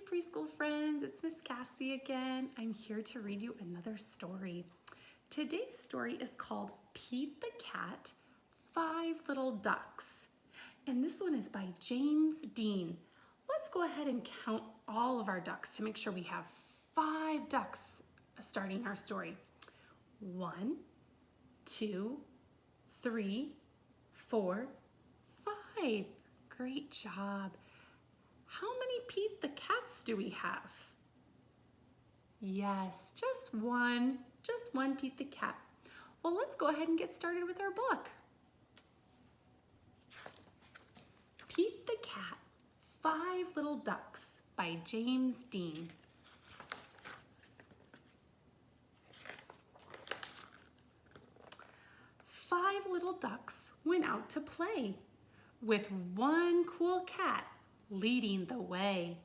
preschool friends, it's Miss Cassie again. I'm here to read you another story. Today's story is called Pete the Cat, 5 Little Ducks. And this one is by James Dean. Let's go ahead and count all of our ducks to make sure we have 5 ducks starting our story. 1, 2, 3, 4, 5. Great job. How many Pete the Cats do we have? Yes, just one Pete the Cat. Well, let's go ahead and get started with our book. Pete the Cat, 5 Little Ducks by James Dean. Five little ducks went out to play, with one cool cat leading the way.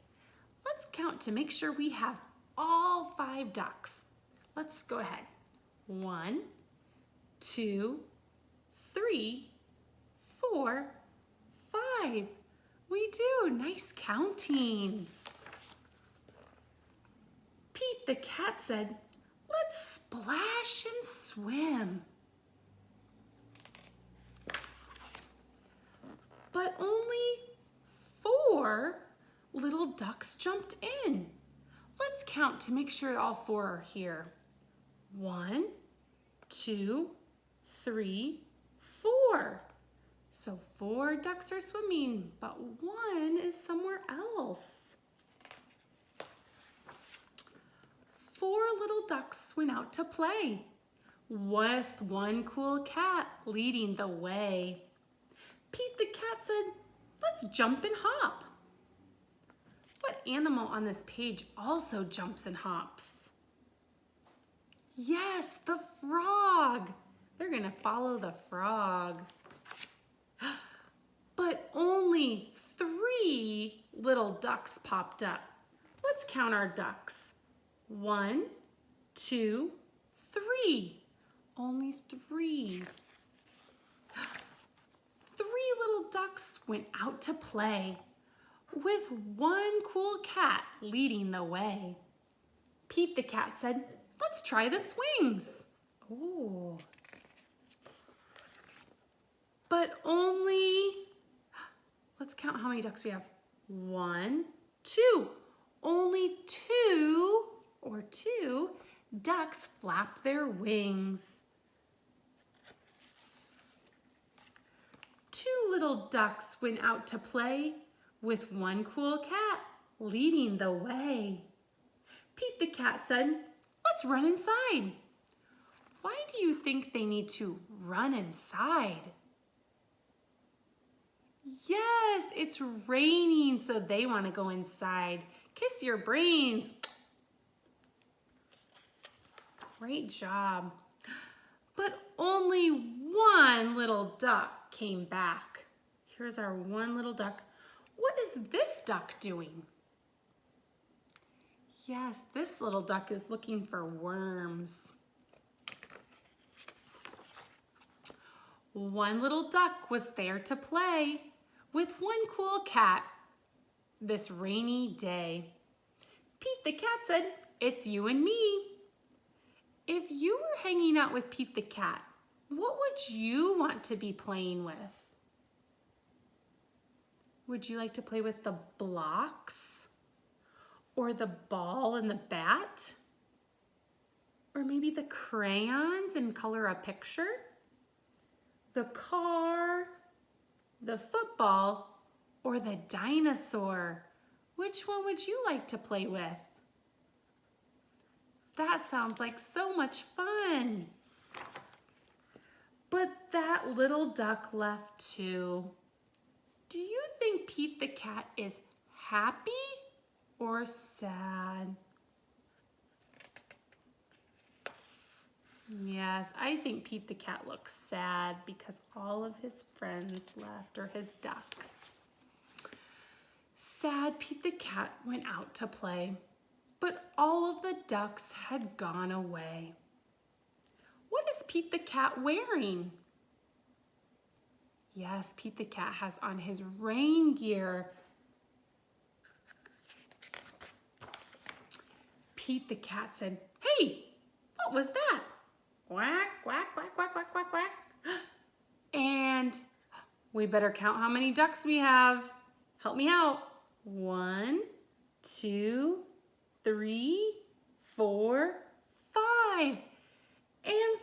Let's count to make sure we have all 5 ducks. Let's go ahead. 1, 2, 3, 4, 5. We do. Nice counting. Pete the cat said, "Let's splash and swim." But only 4 little ducks jumped in. Let's count to make sure all 4 are here. 1, 2, 3, 4. So 4 ducks are swimming, but 1 is somewhere else. 4 little ducks went out to play, with one cool cat leading the way. Pete the cat said, "Let's jump and hop." What animal on this page also jumps and hops? Yes, the frog. They're gonna follow the frog. But only 3 little ducks popped up. Let's count our ducks. 1, 2, 3. Only 3. 3 little ducks went out to play, with one cool cat leading the way. Pete the cat said, "Let's try the swings." Oh. But let's count how many ducks we have. 1, 2. Only 2 ducks flap their wings. 2 little ducks went out to play, with one cool cat leading the way. Pete the cat said, "Let's run inside." Why do you think they need to run inside? Yes, it's raining, so they want to go inside. Kiss your brains. Great job. But only 1 little duck came back. Here's our 1 little duck. What is this duck doing? Yes, this little duck is looking for worms. 1 little duck was there to play, with one cool cat this rainy day. Pete the cat said, "It's you and me." If you were hanging out with Pete the cat, what would you want to be playing with? Would you like to play with the blocks? Or the ball and the bat? Or maybe the crayons and color a picture? The car, the football, or the dinosaur? Which one would you like to play with? That sounds like so much fun. But that little duck left too. Do you think Pete the cat is happy or sad? Yes, I think Pete the cat looks sad because all of his friends left, or his ducks. Sad Pete the cat went out to play, but all of the ducks had gone away. What is Pete the cat wearing? Yes, Pete the cat has on his rain gear. Pete the cat said, "Hey, what was that?" Quack, quack, quack, quack, quack, quack, quack. And we better count how many ducks we have. Help me out. 1, 2, 3, 4, 5. And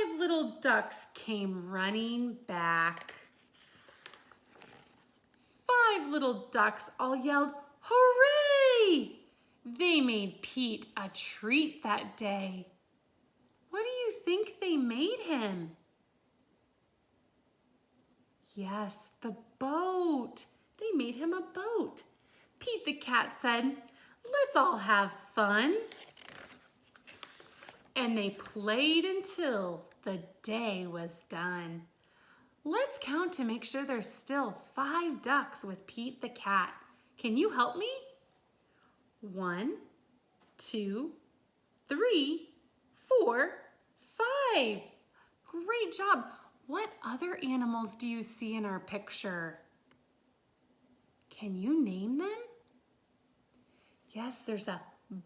5 little ducks came running back. 5 little ducks all yelled, "Hooray!" They made Pete a treat that day. What do you think they made him? Yes, the boat. They made him a boat. Pete the cat said, "Let's all have fun." And they played until the day was done. Let's count to make sure there's still 5 ducks with Pete the cat. Can you help me? 1, 2, 3, 4, 5. Great job. What other animals do you see in our picture? Can you name them? Yes, there's a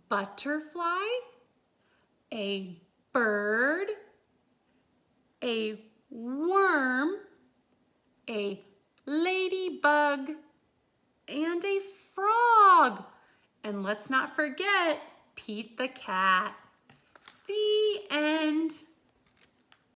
butterfly, a bird, a worm, a ladybug, and a frog. And let's not forget Pete the cat. The end.